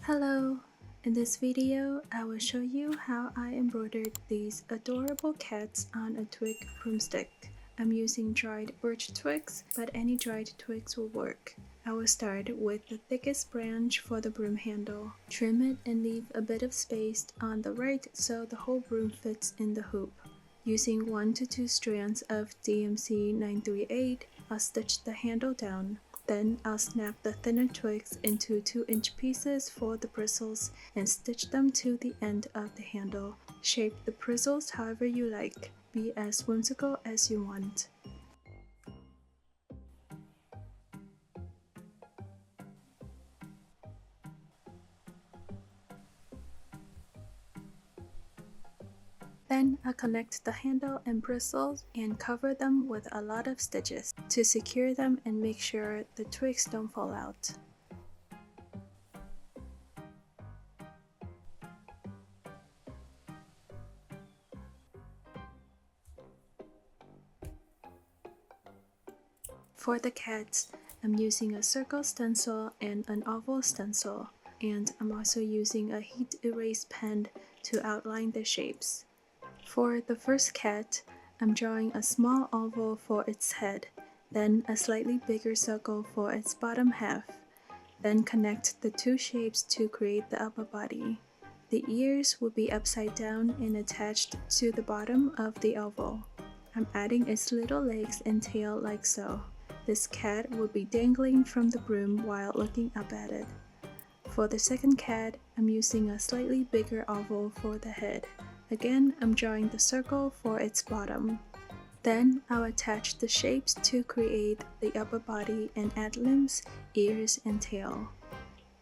Hello! In this video, I will show you how I embroidered these adorable cats on a twig broomstick. I'm using dried birch twigs, but any dried twigs will work. I will start with the thickest branch for the broom handle. Trim it and leave a bit of space on the right so the whole broom fits in the hoop. Using 1 to 2 strands of DMC 938, I'll stitch the handle down. Then I'll snap the thinner twigs into 2-inch pieces for the bristles and stitch them to the end of the handle. Shape the bristles however you like. Be as whimsical as you want. Then I'll connect the handle and bristles and cover them with a lot of stitches to secure them and make sure the twigs don't fall out. For the cats, I'm using a circle stencil and an oval stencil, and I'm also using a heat erase pen to outline the shapes. For the first cat, I'm drawing a small oval for its head, then a slightly bigger circle for its bottom half. Then connect the two shapes to create the upper body. The ears will be upside down and attached to the bottom of the oval. I'm adding its little legs and tail like so. This cat will be dangling from the broom while looking up at it. For the second cat, I'm using a slightly bigger oval for the head. Again, I'm drawing the circle for its bottom. Then I'll attach the shapes to create the upper body and add limbs, ears, and tail.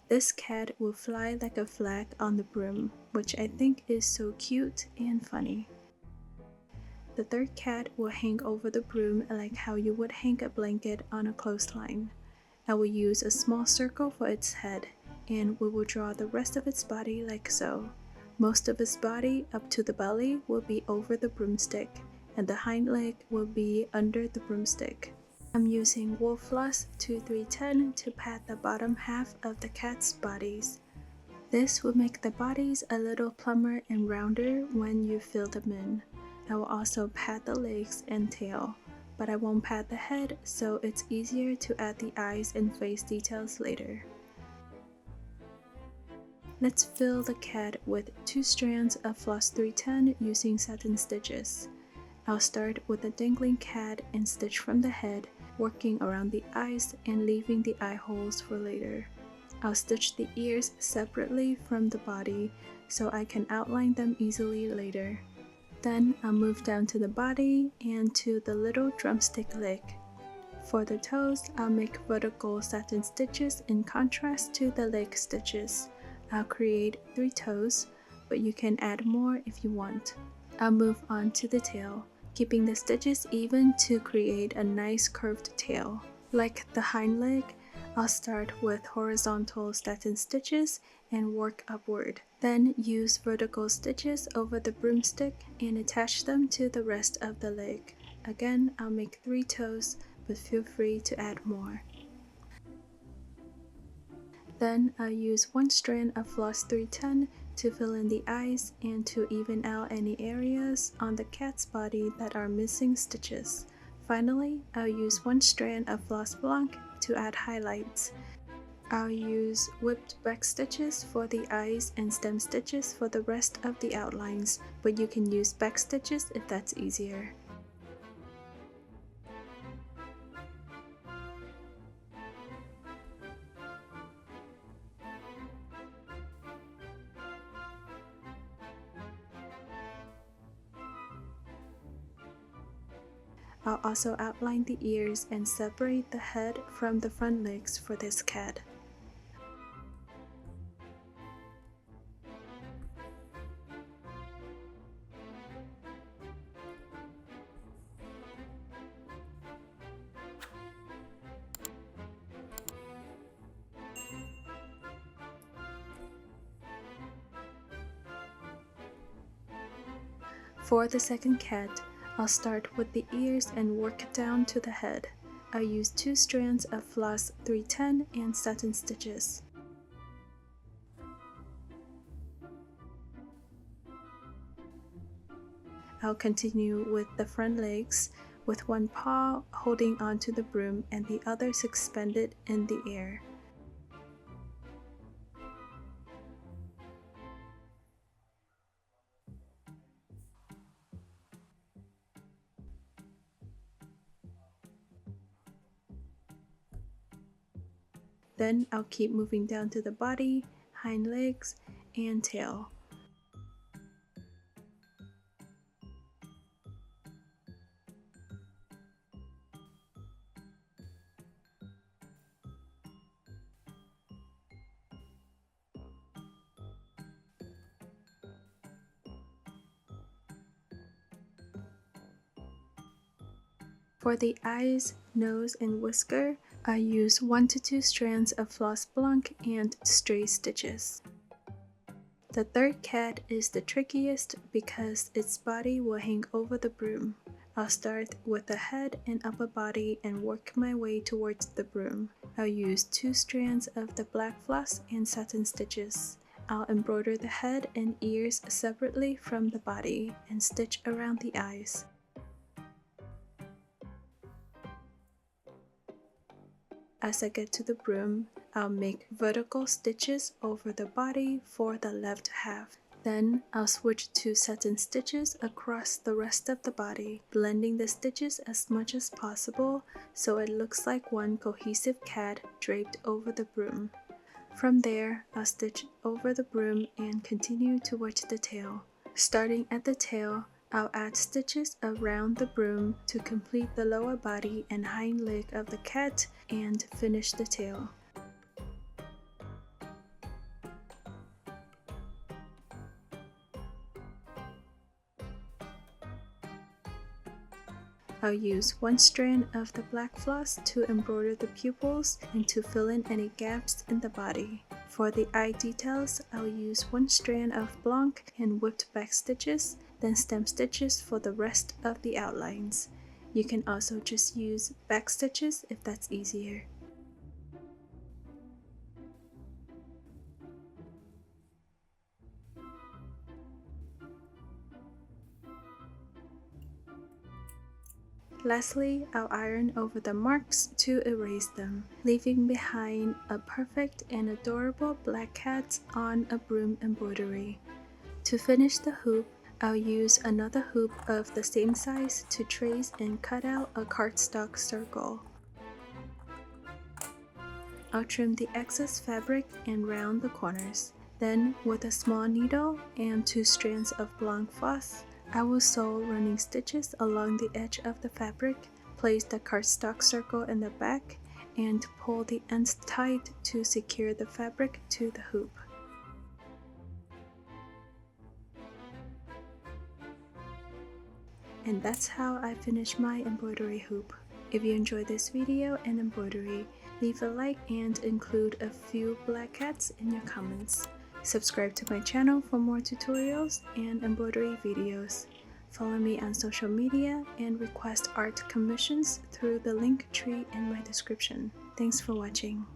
This cat will fly like a flag on the broom, which I think is so cute and funny. The third cat will hang over the broom like how you would hang a blanket on a clothesline. I will use a small circle for its head, and we will draw the rest of its body like so. Most of its body up to the belly will be over the broomstick, and the hind leg will be under the broomstick. I'm using wool floss 2310 to pad the bottom half of the cat's bodies. This will make the bodies a little plumper and rounder when you fill them in. I will also pad the legs and tail, but I won't pad the head so it's easier to add the eyes and face details later. Let's fill the cat with 2 strands of floss 310 using satin stitches. I'll start with the dangling cat and stitch from the head, working around the eyes and leaving the eye holes for later. I'll stitch the ears separately from the body so I can outline them easily later. Then I'll move down to the body and to the little drumstick leg. For the toes, I'll make vertical satin stitches in contrast to the leg stitches. I'll create 3 toes, but you can add more if you want. I'll move on to the tail, keeping the stitches even to create a nice curved tail. Like the hind leg, I'll start with horizontal satin stitches and work upward. Then use vertical stitches over the broomstick and attach them to the rest of the leg. Again, I'll make 3 toes, but feel free to add more. Then I'll use 1 strand of floss 310 to fill in the eyes and to even out any areas on the cat's body that are missing stitches. Finally, I'll use 1 strand of floss blanc to add highlights. I'll use whipped back stitches for the eyes and stem stitches for the rest of the outlines, but you can use back stitches if that's easier. I'll also outline the ears and separate the head from the front legs for this cat. For the second cat, I'll start with the ears and work down to the head. I'll use 2 strands of floss 310 and satin stitches. I'll continue with the front legs, with one paw holding onto the broom and the other suspended in the air. Then I'll keep moving down to the body, hind legs, and tail. For the eyes, nose, and whisker, I use 1 to 2 strands of floss blanc and stray stitches. The third cat is the trickiest because its body will hang over the broom. I'll start with the head and upper body and work my way towards the broom. I'll use 2 strands of the black floss and satin stitches. I'll embroider the head and ears separately from the body and stitch around the eyes. As I get to the broom, I'll make vertical stitches over the body for the left half. Then I'll switch to satin stitches across the rest of the body, blending the stitches as much as possible so it looks like one cohesive cat draped over the broom. From there, I'll stitch over the broom and continue towards the tail. Starting at the tail, I'll add stitches around the broom to complete the lower body and hind leg of the cat and finish the tail. I'll use 1 strand of the black floss to embroider the pupils and to fill in any gaps in the body. For the eye details, I'll use 1 strand of blanc and whipped back stitches, then stem stitches for the rest of the outlines. You can also just use back stitches if that's easier. Lastly, I'll iron over the marks to erase them, leaving behind a perfect and adorable black cat on a broom embroidery. To finish the hoop, I'll use another hoop of the same size to trace and cut out a cardstock circle. I'll trim the excess fabric and round the corners. Then, with a small needle and 2 strands of blanc floss, I will sew running stitches along the edge of the fabric, place the cardstock circle in the back, and pull the ends tight to secure the fabric to the hoop. And that's how I finish my embroidery hoop. If you enjoyed this video and embroidery, leave a like and include a few black cats in your comments. Subscribe to my channel for more tutorials and embroidery videos. Follow me on social media and request art commissions through the link tree in my description. Thanks for watching.